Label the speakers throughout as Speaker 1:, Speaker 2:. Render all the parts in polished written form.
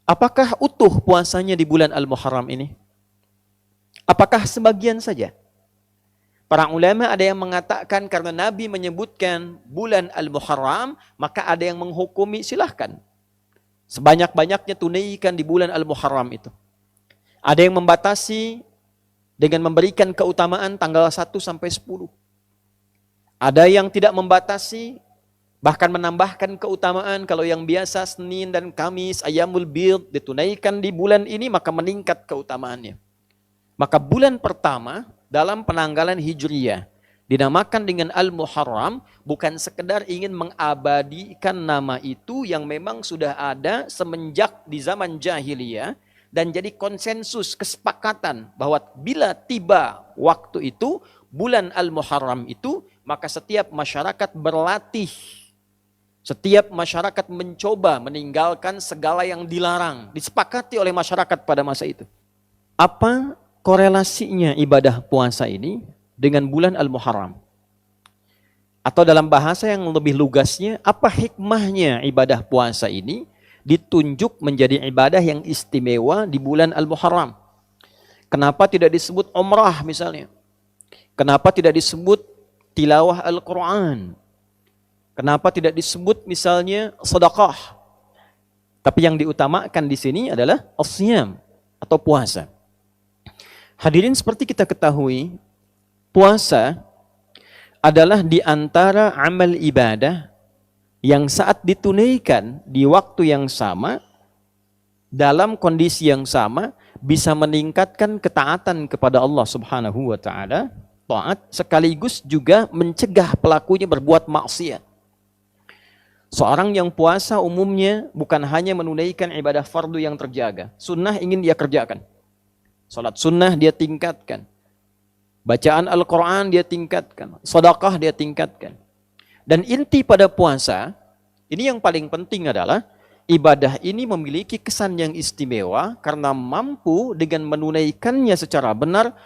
Speaker 1: Apakah utuh puasanya di bulan Al-Muharram ini? Apakah sebagian saja? Para ulama ada yang mengatakan karena Nabi menyebutkan bulan Al-Muharram, maka ada yang menghukumi silahkan. Sebanyak-banyaknya tunaikan di bulan Al-Muharram itu. Ada yang membatasi dengan memberikan keutamaan tanggal 1 sampai 10. Ada yang tidak membatasi, bahkan menambahkan keutamaan kalau yang biasa Senin dan Kamis, Ayyamul Bid ditunaikan di bulan ini maka meningkat keutamaannya. Maka bulan pertama dalam penanggalan Hijriyah dinamakan dengan Al-Muharram bukan sekedar ingin mengabadikan nama itu yang memang sudah ada semenjak di zaman jahiliyah dan jadi konsensus kesepakatan bahwa bila tiba waktu itu bulan Al-Muharram itu maka setiap masyarakat berlatih, setiap masyarakat mencoba meninggalkan segala yang dilarang, disepakati oleh masyarakat pada masa itu. Apa korelasinya ibadah puasa ini dengan bulan Al-Muharram? Atau dalam bahasa yang lebih lugasnya, apa hikmahnya ibadah puasa ini ditunjuk menjadi ibadah yang istimewa di bulan Al-Muharram? Kenapa tidak disebut umrah misalnya? Kenapa tidak disebut tilawah Al-Quran? Kenapa tidak disebut misalnya sedekah? Tapi yang diutamakan di sini adalah as-siyam atau puasa. Hadirin, seperti kita ketahui, puasa adalah di antara amal ibadah yang saat ditunaikan di waktu yang sama, dalam kondisi yang sama, bisa meningkatkan ketaatan kepada Allah Subhanahu wa Ta'ala, taat, sekaligus juga mencegah pelakunya berbuat maksiat. Seorang yang puasa umumnya bukan hanya menunaikan ibadah fardu yang terjaga, sunnah ingin dia kerjakan. Salat sunnah dia tingkatkan. Bacaan Al-Quran dia tingkatkan. Sedekah dia tingkatkan. Dan inti pada puasa, ini yang paling penting adalah ibadah ini memiliki kesan yang istimewa karena mampu dengan menunaikannya secara benar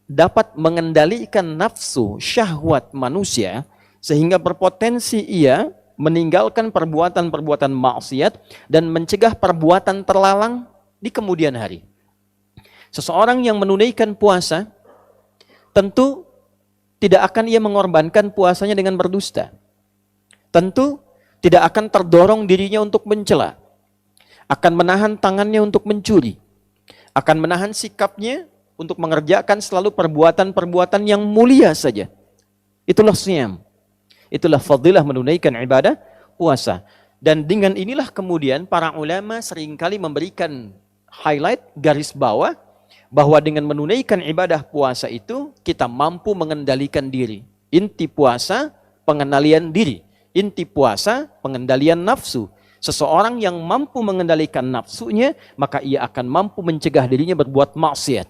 Speaker 1: dapat mengendalikan nafsu syahwat manusia sehingga berpotensi ia meninggalkan perbuatan-perbuatan maksiat dan mencegah perbuatan terlarang di kemudian hari. Seseorang yang menunaikan puasa tentu tidak akan ia mengorbankan puasanya dengan berdusta. Tentu tidak akan terdorong dirinya untuk mencela. Akan menahan tangannya untuk mencuri. Akan menahan sikapnya untuk mengerjakan selalu perbuatan-perbuatan yang mulia saja. Itulah siyam. Itulah fadilah menunaikan ibadah puasa. Dan dengan inilah kemudian para ulama seringkali memberikan highlight, garis bawah, bahwa dengan menunaikan ibadah puasa itu kita mampu mengendalikan diri. Inti puasa pengendalian diri. Inti puasa pengendalian nafsu. Seseorang yang mampu mengendalikan nafsunya, maka ia akan mampu mencegah dirinya berbuat maksiat.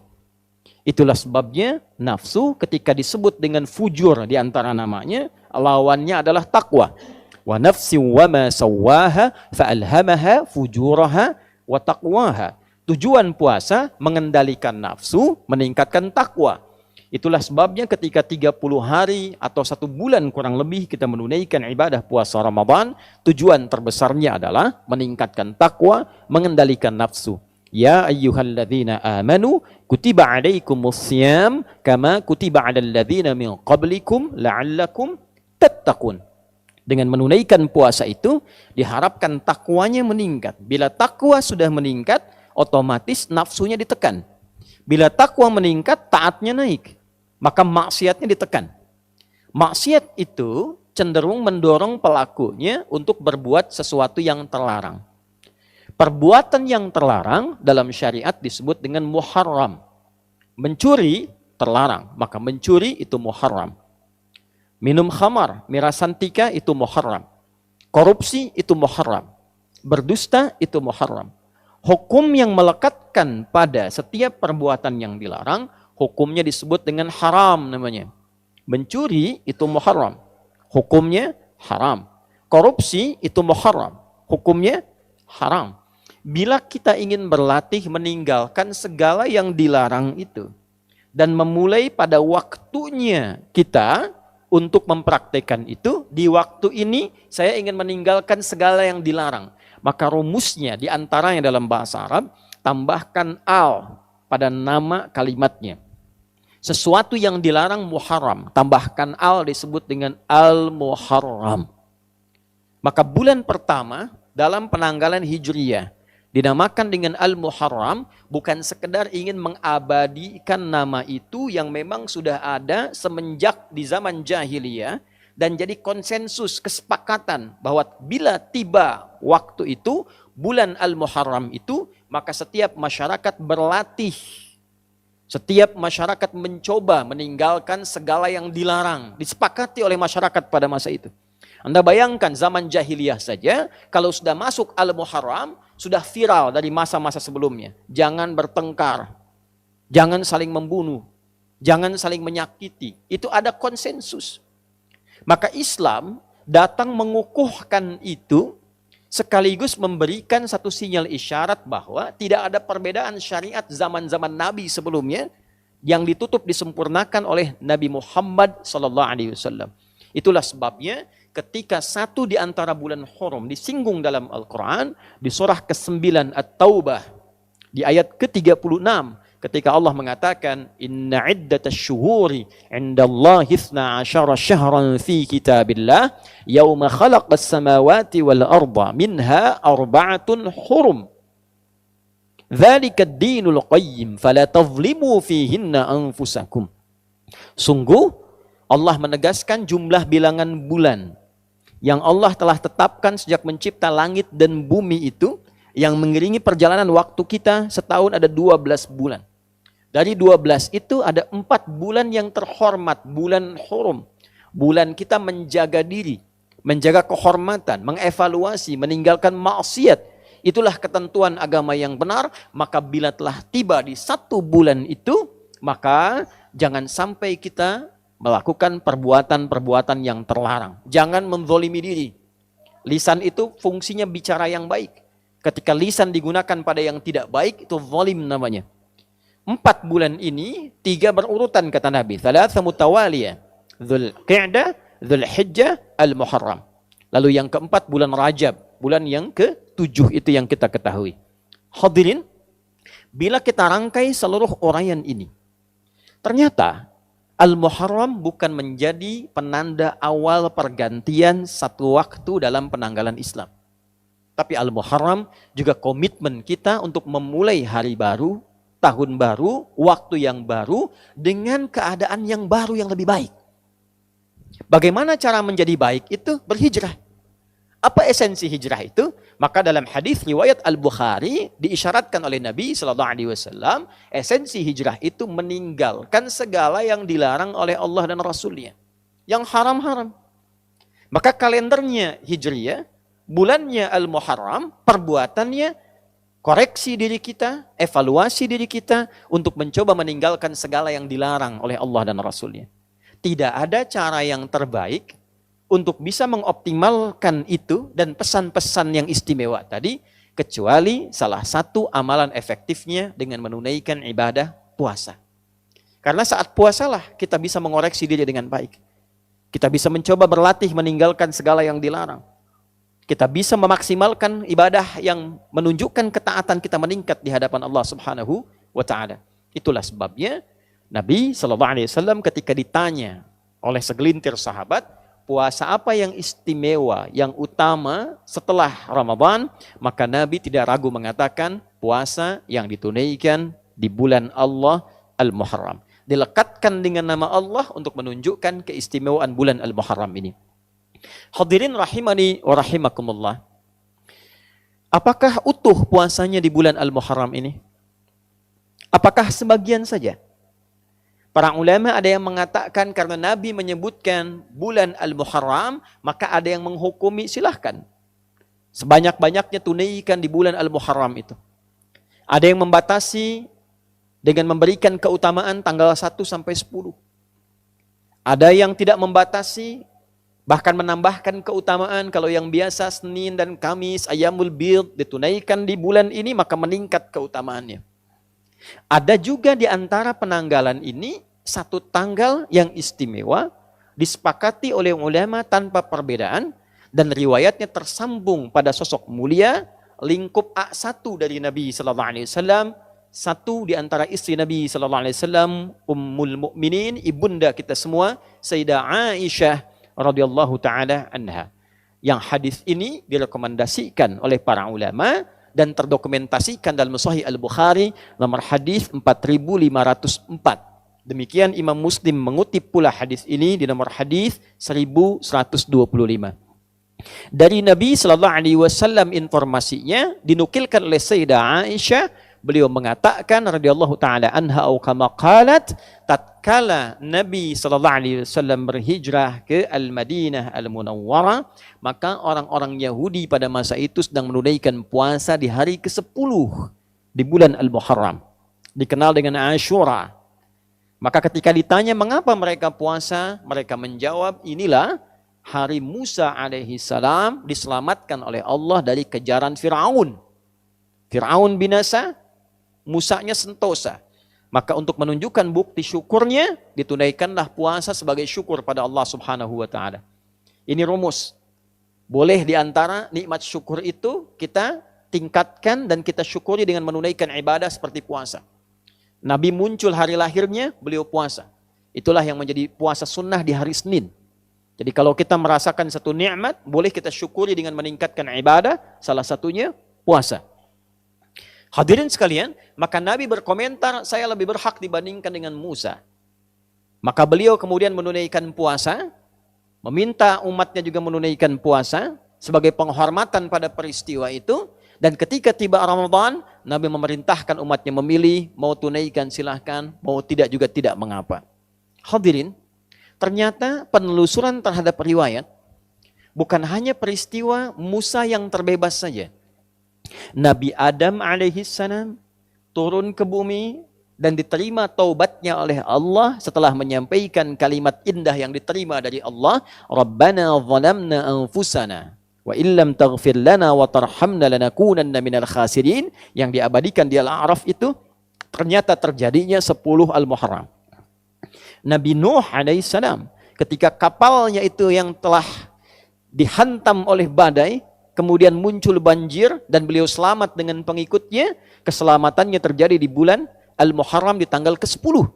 Speaker 1: Itulah sebabnya nafsu ketika disebut dengan fujur di antara namanya, lawannya adalah takwa. Wa nafsi wa ma sawwaha fa'alhamaha fujuraha wa taqwaha. Tujuan puasa mengendalikan nafsu, meningkatkan takwa. Itulah sebabnya ketika 30 hari atau 1 bulan kurang lebih kita menunaikan ibadah puasa Ramadan, tujuan terbesarnya adalah meningkatkan takwa, mengendalikan nafsu. Ya ayyuhalladzina amanu kutiba alaikumus siyam kama kutiba alal ladzina min qablikum la'allakum tattaqun. Dengan menunaikan puasa itu diharapkan takwanya meningkat. Bila takwa sudah meningkat, otomatis nafsunya ditekan. Bila takwa meningkat, taatnya naik. Maka maksiatnya ditekan. Maksiat itu cenderung mendorong pelakunya untuk berbuat sesuatu yang terlarang. Perbuatan yang terlarang dalam syariat disebut dengan muharram. Mencuri terlarang, maka mencuri itu muharram. Minum khamar, miras santika itu muharram. Korupsi itu muharram. Berdusta itu muharram. Hukum yang melekatkan pada setiap perbuatan yang dilarang, hukumnya disebut dengan haram namanya. Mencuri itu muharram, hukumnya haram. Korupsi itu muharram, hukumnya haram. Bila kita ingin berlatih meninggalkan segala yang dilarang itu dan memulai pada waktunya kita untuk mempraktekkan itu, di waktu ini saya ingin meninggalkan segala yang dilarang. maka rumusnya di antaranya dalam bahasa Arab, tambahkan al pada nama kalimatnya. Sesuatu yang dilarang muharram, tambahkan al disebut dengan al-muharram. Maka bulan pertama dalam penanggalan Hijriyah dinamakan dengan al-muharram bukan sekedar ingin mengabadikan nama itu yang memang sudah ada semenjak di zaman jahiliyah dan jadi konsensus kesepakatan bahwa bila tiba waktu itu bulan al-muharram itu maka setiap masyarakat berlatih. Setiap masyarakat mencoba meninggalkan segala yang dilarang, disepakati oleh masyarakat pada masa itu. Anda bayangkan zaman jahiliyah saja, kalau sudah masuk Al-Muharram, sudah viral dari masa-masa sebelumnya. Jangan bertengkar, jangan saling membunuh, jangan saling menyakiti. Itu ada konsensus. Maka Islam datang mengukuhkan itu, sekaligus memberikan satu sinyal isyarat bahwa tidak ada perbedaan syariat zaman-zaman Nabi sebelumnya yang ditutup disempurnakan oleh Nabi Muhammad SAW. Itulah sebabnya ketika satu di antara bulan Hurum disinggung dalam Al-Quran, di surah ke-9 At-Taubah, di ayat ke-36, ketika Allah mengatakan, Inna iddatash syuhuri indallahi 12 syahran fi kitabillah, yawma khalaqas samawati wal arda, minha arba'atun hurum. Dzalika ad-dinul qayyim, fala tadhlimu fihinna anfusakum. Sungguh, Allah menegaskan jumlah bilangan bulan yang Allah telah tetapkan sejak mencipta langit dan bumi itu, yang mengiringi perjalanan waktu kita setahun ada 12 bulan. Dari 12 itu ada 4 bulan yang terhormat, bulan Hurum. Bulan kita menjaga diri, menjaga kehormatan, mengevaluasi, meninggalkan maksiat. Itulah ketentuan agama yang benar. Maka bila telah tiba di 1 bulan itu, maka jangan sampai kita melakukan perbuatan-perbuatan yang terlarang. Jangan menzolimi diri. Lisan itu fungsinya bicara yang baik. Ketika lisan digunakan pada yang tidak baik, itu zalim namanya. 4 bulan ini 3 berurutan kata Nabi. Thalatha mutawaliyah. Dzulqa'dah, Dzulhijjah, Al-Muharram. Lalu yang keempat bulan Rajab. Bulan yang ke-7 itu yang kita ketahui. Hadirin, bila kita rangkai seluruh uraian ini, ternyata Al-Muharram bukan menjadi penanda awal pergantian satu waktu dalam penanggalan Islam. Tapi Al-Muharram juga komitmen kita untuk memulai hari baru, tahun baru, waktu yang baru, dengan keadaan yang baru yang lebih baik. Bagaimana cara menjadi baik itu? Berhijrah. Apa esensi hijrah itu? Maka dalam hadis riwayat Al-Bukhari diisyaratkan oleh Nabi SAW, esensi hijrah itu meninggalkan segala yang dilarang oleh Allah dan Rasulnya. Yang haram-haram. Maka kalendernya hijriyah, bulannya Al-Muharram, perbuatannya koreksi diri kita, evaluasi diri kita untuk mencoba meninggalkan segala yang dilarang oleh Allah dan Rasulnya. Tidak ada cara yang terbaik untuk bisa mengoptimalkan itu dan pesan-pesan yang istimewa tadi, kecuali salah satu amalan efektifnya dengan menunaikan ibadah puasa. Karena saat puasalah kita bisa mengoreksi diri dengan baik. Kita bisa mencoba berlatih meninggalkan segala yang dilarang. Kita bisa memaksimalkan ibadah yang menunjukkan ketaatan kita meningkat di hadapan Allah Subhanahu wa taala. Itulah sebabnya Nabi SAW ketika ditanya oleh segelintir sahabat, puasa apa yang istimewa, yang utama setelah Ramadan, maka Nabi tidak ragu mengatakan puasa yang ditunaikan di bulan Allah Al-Muharram. Dilekatkan dengan nama Allah untuk menunjukkan keistimewaan bulan Al-Muharram ini. Hadirin rahimani wa rahimakumullah. Apakah utuh puasanya di bulan Al-Muharram ini? Apakah sebagian saja? Para ulama ada yang mengatakan karena Nabi menyebutkan bulan Al-Muharram, maka ada yang menghukumi silahkan. Sebanyak-banyaknya tunaikan di bulan Al-Muharram itu. Ada yang membatasi dengan memberikan keutamaan tanggal 1 sampai 10. Ada yang tidak membatasi, bahkan menambahkan keutamaan kalau yang biasa Senin dan Kamis, Ayyamul Bid ditunaikan di bulan ini, maka meningkat keutamaannya. Ada juga di antara penanggalan ini satu tanggal yang istimewa disepakati oleh ulama tanpa perbedaan dan riwayatnya tersambung pada sosok mulia lingkup A1 dari Nabi sallallahu alaihi wasallam, satu di antara istri Nabi sallallahu alaihi wasallam, Ummul Mukminin, ibunda kita semua, Sayyidah Aisyah radhiyallahu taala anha. Yang hadis ini direkomendasikan oleh para ulama dan terdokumentasikan dalam Sahih Al-Bukhari nomor hadis 4504. Demikian Imam Muslim mengutip pula hadis ini di nomor hadis 1125. Dari Nabi sallallahu alaihi wasallam informasinya dinukilkan oleh Sayyidah Aisyah, beliau mengatakan radhiyallahu taala anha au kama qalat, tatkala Nabi sallallahu alaihi wasallam berhijrah ke Al-Madinah Al-Munawwarah, maka orang-orang Yahudi pada masa itu sedang menunaikan puasa di hari ke-10 di bulan Al-Muharram, dikenal dengan Ashura. Maka ketika ditanya mengapa mereka puasa, mereka menjawab, inilah hari Musa alaihi salam diselamatkan oleh Allah dari kejaran Fir'aun. Fir'aun binasa, Musanya sentosa. Maka untuk menunjukkan bukti syukurnya, ditunaikanlah puasa sebagai syukur pada Allah subhanahu wa ta'ala. Ini rumus. Boleh diantara nikmat syukur itu kita tingkatkan dan kita syukuri dengan menunaikan ibadah seperti puasa. Nabi muncul hari lahirnya, beliau puasa. Itulah yang menjadi puasa sunnah di hari Senin. Jadi kalau kita merasakan satu nikmat, boleh kita syukuri dengan meningkatkan ibadah, salah satunya puasa. Hadirin sekalian, maka Nabi berkomentar, saya lebih berhak dibandingkan dengan Musa. Maka beliau kemudian menunaikan puasa, meminta umatnya juga menunaikan puasa, sebagai penghormatan pada peristiwa itu. Dan ketika tiba Ramadan, Nabi memerintahkan umatnya memilih, mau tunaikan silahkan, mau tidak juga tidak mengapa. Hadirin, ternyata penelusuran terhadap riwayat, bukan hanya peristiwa Musa yang terbebas saja. Nabi Adam alaihissalam turun ke bumi dan diterima taubatnya oleh Allah setelah menyampaikan kalimat indah yang diterima dari Allah, Rabbana zalamna anfusana wa illam taghfir lana wa tarhamna lanakunanna minal khasirin, yang diabadikan di Al-A'raf itu ternyata terjadinya 10 Al-Muharram. Nabi Nuh alaihissalam ketika kapalnya itu yang telah dihantam oleh badai, kemudian muncul banjir dan beliau selamat dengan pengikutnya, keselamatannya terjadi di bulan Al-Muharram di tanggal ke-10.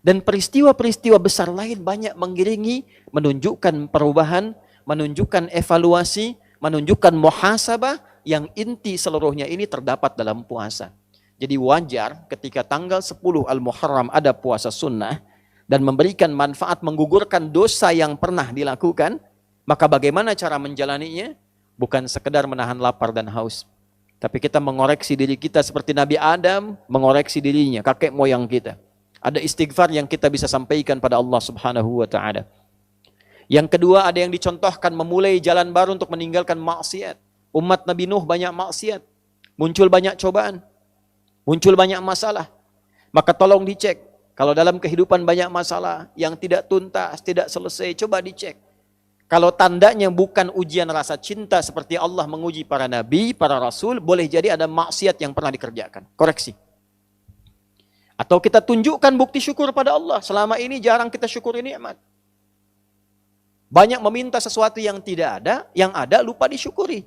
Speaker 1: Dan peristiwa-peristiwa besar lain banyak mengiringi, menunjukkan perubahan, menunjukkan evaluasi, menunjukkan muhasabah yang inti seluruhnya ini terdapat dalam puasa. Jadi wajar ketika tanggal 10 Al-Muharram ada puasa sunnah dan memberikan manfaat menggugurkan dosa yang pernah dilakukan, maka bagaimana cara menjalaninya? Bukan sekedar menahan lapar dan haus, tapi kita mengoreksi diri kita seperti Nabi Adam mengoreksi dirinya, kakek moyang kita. Ada istighfar yang kita bisa sampaikan pada Allah subhanahu wa ta'ala. Yang kedua, ada yang dicontohkan memulai jalan baru untuk meninggalkan maksiat. Umat Nabi Nuh banyak maksiat, muncul banyak cobaan, muncul banyak masalah. Maka tolong dicek. Kalau dalam kehidupan banyak masalah yang tidak tuntas, tidak selesai, coba dicek. Kalau tandanya bukan ujian rasa cinta seperti Allah menguji para nabi, para rasul, boleh jadi ada maksiat yang pernah dikerjakan. Koreksi. Atau kita tunjukkan bukti syukur pada Allah. Selama ini jarang kita syukuri nikmat. Banyak meminta sesuatu yang tidak ada, yang ada lupa disyukuri.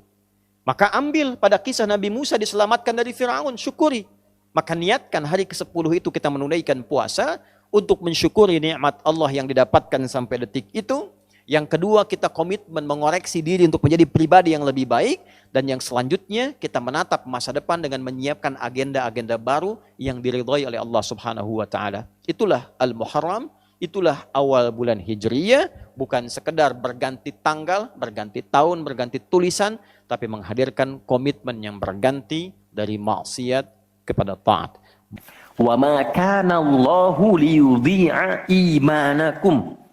Speaker 1: Maka ambil pada kisah Nabi Musa diselamatkan dari Fir'aun, syukuri. Maka niatkan hari ke-10 itu kita menunaikan puasa untuk mensyukuri nikmat Allah yang didapatkan sampai detik itu. Yang kedua, kita komitmen mengoreksi diri untuk menjadi pribadi yang lebih baik. Dan yang selanjutnya, kita menatap masa depan dengan menyiapkan agenda-agenda baru yang diridhai oleh Allah subhanahu wa ta'ala. Itulah Al-Muharram, itulah awal bulan Hijriyah. Bukan sekedar berganti tanggal, berganti tahun, berganti tulisan, tapi menghadirkan komitmen yang berganti dari maksiat kepada taat.
Speaker 2: Wa ma kana Allahu liyudhi'a imanakum.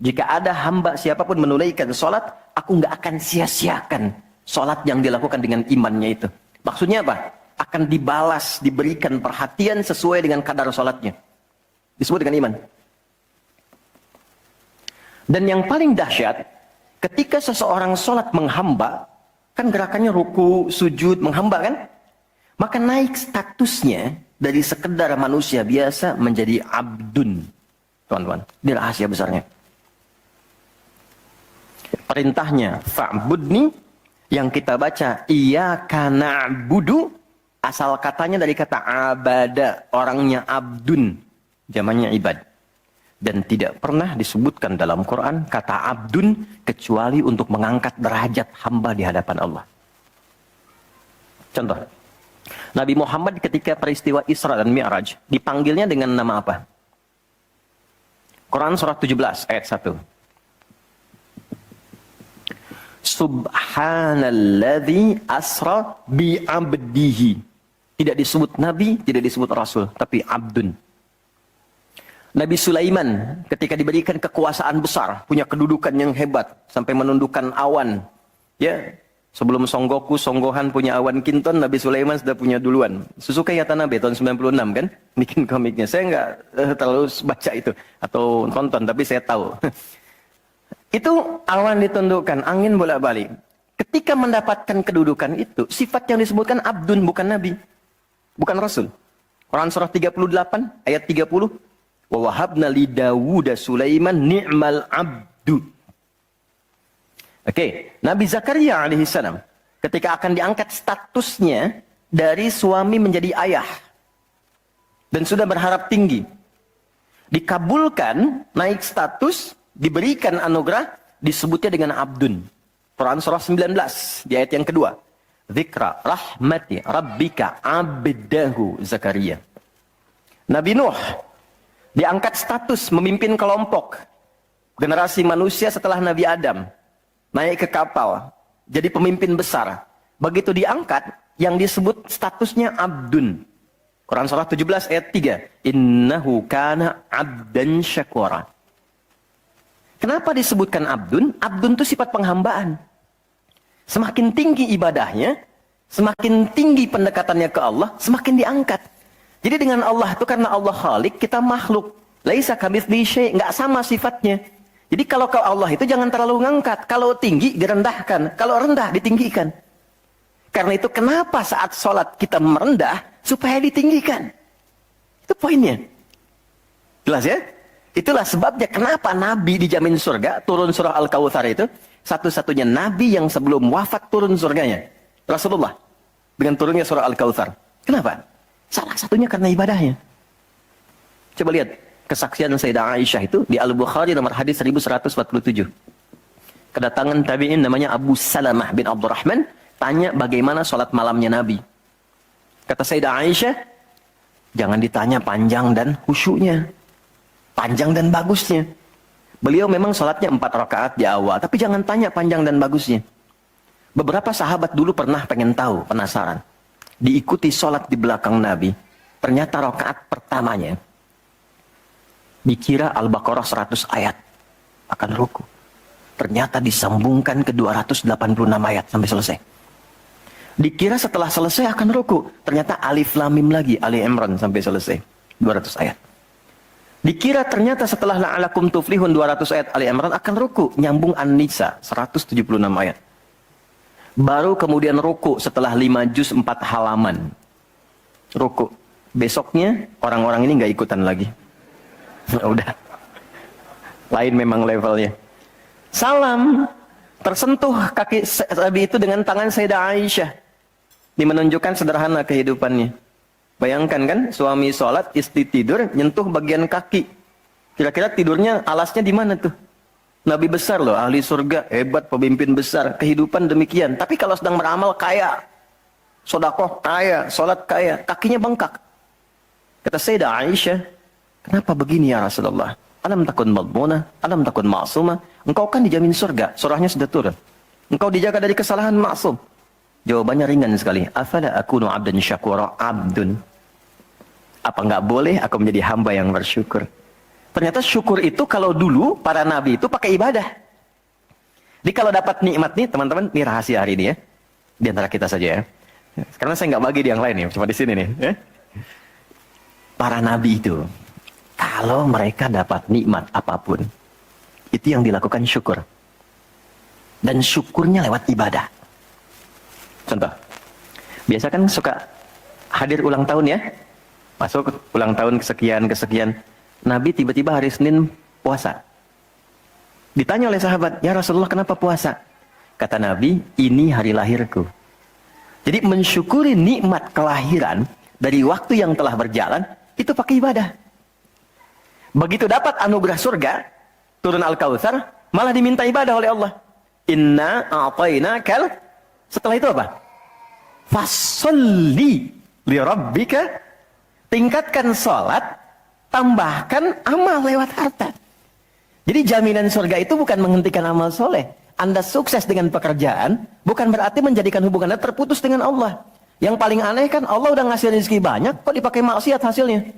Speaker 2: Jika ada hamba siapapun menunaikan sholat, aku nggak akan sia-siakan sholat yang dilakukan dengan imannya itu. Maksudnya apa? Akan dibalas, diberikan perhatian sesuai dengan kadar sholatnya. Disebut dengan iman. Dan yang paling dahsyat, ketika seseorang sholat menghamba, kan gerakannya ruku, sujud, menghamba kan? Maka naik statusnya dari sekedar manusia biasa menjadi abdun. Teman-teman, ini rahasia besarnya. Perintahnya fa'budni, yang kita baca iyyaka na'budu, asal katanya dari kata abada, orangnya abdun, zamannya ibad. Dan tidak pernah disebutkan dalam Quran kata abdun kecuali untuk mengangkat derajat hamba di hadapan Allah. Contoh, Nabi Muhammad ketika peristiwa Isra dan Mi'raj dipanggilnya dengan nama apa? Quran surah 17 ayat 1. Subhanalladzi asra bi'abdihi. Tidak disebut nabi, tidak disebut rasul, tapi abdun. Nabi Sulaiman ketika diberikan kekuasaan besar, punya kedudukan yang hebat sampai menundukkan awan. Ya, sebelum Songgoku, Songgohan punya awan kinton, Nabi Sulaiman sudah punya duluan. Suzuka Yatanabe tahun 96 kan, bikin komiknya. Saya nggak terlalu baca itu atau tonton, tapi saya tahu. Itu awan ditundukkan, angin bolak-balik. Ketika mendapatkan kedudukan itu, sifat yang disebutkan abdun, bukan nabi, bukan rasul. Quran surah 38 ayat 30. Wa wahabna li Dawuda Sulaiman ni'mal abdu. Oke, Nabi Zakaria alaihissalam ketika akan diangkat statusnya dari suami menjadi ayah dan sudah berharap tinggi, dikabulkan naik status, diberikan anugerah, disebutnya dengan abdun. Quran surah 19 di ayat yang kedua. Dzikra rahmati rabbika abdahu Zakaria. Nabi Nuh diangkat status memimpin kelompok generasi manusia setelah Nabi Adam, naik ke kapal, jadi pemimpin besar. Begitu diangkat, yang disebut statusnya abdun. Quran surah 17 ayat 3. Innahu kana abdan syakura. Kenapa disebutkan abdun? Abdun itu sifat penghambaan. Semakin tinggi ibadahnya, semakin tinggi pendekatannya ke Allah, semakin diangkat. Jadi dengan Allah itu karena Allah Khalik, kita makhluk. Laisa kamitslihi syai', enggak sama sifatnya. Jadi kalau ke Allah itu jangan terlalu ngangkat. Kalau tinggi direndahkan, kalau rendah ditinggikan. Karena itu kenapa saat sholat kita merendah supaya ditinggikan. Itu poinnya. Jelas ya? Itulah sebabnya kenapa Nabi dijamin surga, turun surah Al-Kautsar itu satu-satunya Nabi yang sebelum wafat turun surganya. Rasulullah dengan turunnya surah Al-Kautsar. Kenapa? Salah satunya karena ibadahnya. Coba lihat kesaksian Sayyidah Aisyah itu di Al-Bukhari nomor hadis 1147. Kedatangan tabi'in namanya Abu Salamah bin Abdurrahman tanya bagaimana sholat malamnya Nabi. Kata Sayyidah Aisyah, jangan ditanya panjang dan khusyuknya, panjang dan bagusnya. Beliau memang sholatnya 4 rakaat di awal, tapi jangan tanya panjang dan bagusnya. Beberapa sahabat dulu pernah pengen tahu, penasaran. Diikuti sholat di belakang Nabi. Ternyata rakaat pertamanya dikira Al-Baqarah 100 ayat akan ruku. Ternyata disambungkan ke 286 ayat sampai selesai. Dikira setelah selesai akan ruku. Ternyata Alif Lam Mim lagi, Ali Imran sampai selesai 200 ayat. Dikira ternyata setelah la'alakum tuflihun 200 ayat Ali Imran akan ruku, nyambung An-Nisa 176 ayat. Baru kemudian ruku setelah 5 juz 4 halaman. Ruku. Besoknya orang-orang ini nggak ikutan lagi. Udah. Lain memang levelnya. Salam. Tersentuh kaki Nabi itu dengan tangan Sayyidah Aisyah. Ini menunjukkan sederhana kehidupannya. Bayangkan kan, suami sholat, istri tidur, nyentuh bagian kaki. Kira-kira tidurnya alasnya di mana tuh? Nabi besar loh, ahli surga, hebat, pemimpin besar, kehidupan demikian. Tapi kalau sedang beramal kaya, sodakoh kaya, sholat kaya, kakinya bengkak. Kata Sayyidah Aisyah, kenapa begini ya Rasulullah? Alam takun madmuna, alam takun ma'sumah. Engkau kan dijamin surga, surahnya sudah turun. Engkau dijaga dari kesalahan maksum. Jawabannya ringan sekali. Afala akunu abdan syakura, abdun. Apa enggak boleh aku menjadi hamba yang bersyukur? Ternyata syukur itu kalau dulu para nabi itu pakai ibadah. Jadi kalau dapat nikmat nih teman-teman, ini rahasia hari ini ya. Di antara kita saja ya. Karena saya nggak bagi di yang lain nih, cuma di sini nih. Ya. Para nabi itu, kalau mereka dapat nikmat apapun, itu yang dilakukan syukur. Dan syukurnya lewat ibadah. Contoh, biasa kan suka hadir ulang tahun ya. Masuk ulang tahun kesekian. Nabi tiba-tiba hari Senin puasa. Ditanya oleh sahabat, ya Rasulullah kenapa puasa? Kata Nabi, ini hari lahirku. Jadi mensyukuri nikmat kelahiran dari waktu yang telah berjalan, itu pakai ibadah. Begitu dapat anugerah surga, turun Al-Kautsar, malah diminta ibadah oleh Allah. Inna a'tainakal. Setelah itu apa? Fasolli li rabbika. Tingkatkan sholat, tambahkan amal lewat harta. Jadi jaminan surga itu bukan menghentikan amal soleh. Anda sukses dengan pekerjaan, bukan berarti menjadikan hubungan Anda terputus dengan Allah. Yang paling aneh kan, Allah udah ngasih rezeki banyak, kok dipakai maksiat hasilnya?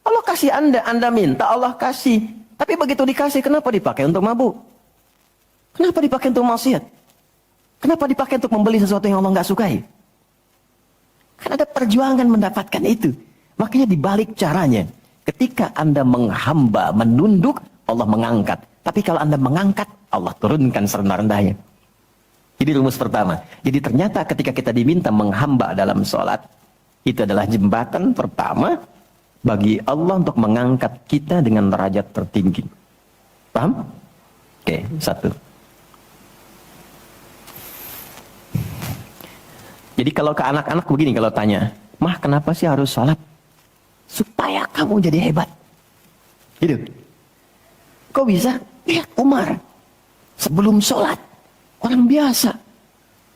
Speaker 2: Allah kasih Anda minta, Allah kasih. Tapi begitu dikasih, kenapa dipakai untuk mabuk? Kenapa dipakai untuk maksiat? Kenapa dipakai untuk membeli sesuatu yang Allah nggak sukai? Kan ada perjuangan mendapatkan itu. Makanya dibalik caranya, ketika Anda menghamba, menunduk, Allah mengangkat. Tapi kalau Anda mengangkat, Allah turunkan serendah-rendahnya. Jadi rumus pertama. Jadi ternyata ketika kita diminta menghamba dalam sholat, itu adalah jembatan pertama bagi Allah untuk mengangkat kita dengan derajat tertinggi. Paham? Oke, satu. Jadi kalau ke anak-anak begini kalau tanya, Mah kenapa sih harus sholat? Supaya kamu jadi hebat. Gitu. Kok bisa? Lihat Umar. Sebelum sholat, orang biasa.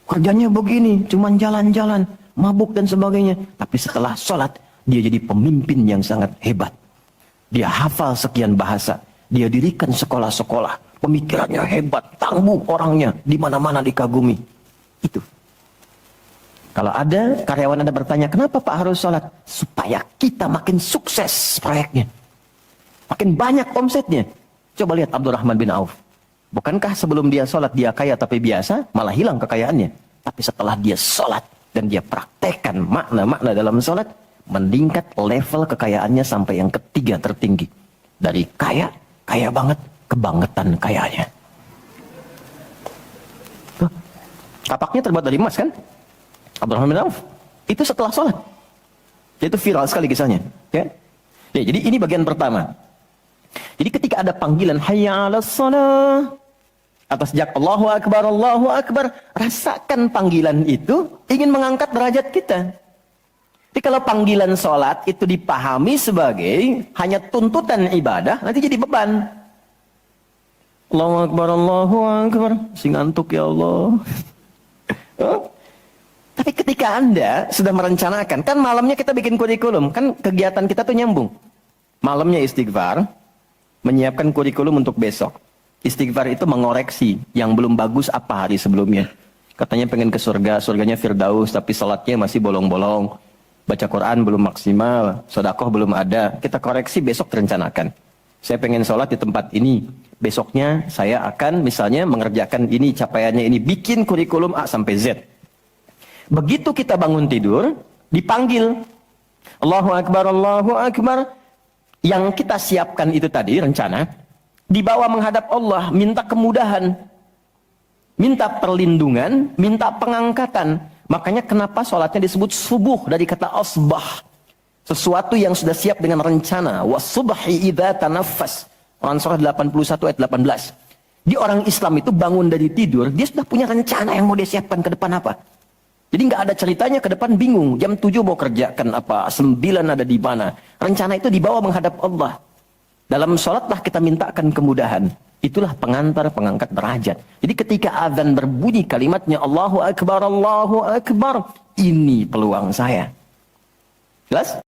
Speaker 2: Kerjanya begini, cuman jalan-jalan, mabuk dan sebagainya. Tapi setelah sholat, dia jadi pemimpin yang sangat hebat. Dia hafal sekian bahasa. Dia dirikan sekolah-sekolah. Pemikirannya hebat, tangguh orangnya. Di mana-mana dikagumi. Itu. Kalau ada karyawan Anda bertanya, kenapa Pak harus sholat? Supaya kita makin sukses proyeknya. Makin banyak omsetnya. Coba lihat Abdurrahman bin Auf. Bukankah sebelum dia sholat dia kaya tapi biasa, malah hilang kekayaannya. Tapi setelah dia sholat dan dia praktekkan makna-makna dalam sholat, meningkat level kekayaannya sampai yang ketiga tertinggi. Dari kaya, kaya banget, kebangetan kayanya. Tuh, kapaknya terbuat dari emas kan? Abdurrahman bin Auf. Itu setelah sholat. Itu viral sekali kisahnya. Ya? Ya, jadi ini bagian pertama. Jadi ketika ada panggilan hayya 'alas shalah, atau sejak Allahu Akbar, rasakan panggilan itu ingin mengangkat derajat kita. Jadi kalau panggilan sholat itu dipahami sebagai hanya tuntutan ibadah, nanti jadi beban. Allahu Akbar, sing ngantuk ya Allah. Tapi ketika Anda sudah merencanakan, kan malamnya kita bikin kurikulum, kan kegiatan kita tuh nyambung. Malamnya istighfar, menyiapkan kurikulum untuk besok. Istighfar itu mengoreksi yang belum bagus apa hari sebelumnya. Katanya pengen ke surga, surganya Firdaus, tapi salatnya masih bolong-bolong. Baca Quran belum maksimal, sedekah belum ada. Kita koreksi, besok direncanakan. Saya pengen sholat di tempat ini. Besoknya saya akan misalnya mengerjakan ini, capaiannya ini. Bikin kurikulum A sampai Z. Begitu kita bangun tidur, dipanggil. Allahu Akbar, Allahu Akbar. Yang kita siapkan itu tadi, rencana. Dibawa menghadap Allah, minta kemudahan. Minta perlindungan, minta pengangkatan. Makanya kenapa sholatnya disebut subuh dari kata asbah. Sesuatu yang sudah siap dengan rencana. Wasubhi idza tanaffas. Quran surah 81 ayat 18. Di orang Islam itu bangun dari tidur, dia sudah punya rencana yang mau dia siapkan ke depan apa. Jadi nggak ada ceritanya ke depan bingung. Jam 7 mau kerjakan apa, 9 ada di mana. Rencana itu dibawa menghadap Allah. Dalam sholatlah kita mintakan kemudahan. Itulah pengantar, pengangkat derajat. Jadi ketika azan berbunyi kalimatnya Allahu Akbar, Allahu Akbar. Ini peluang saya. Jelas?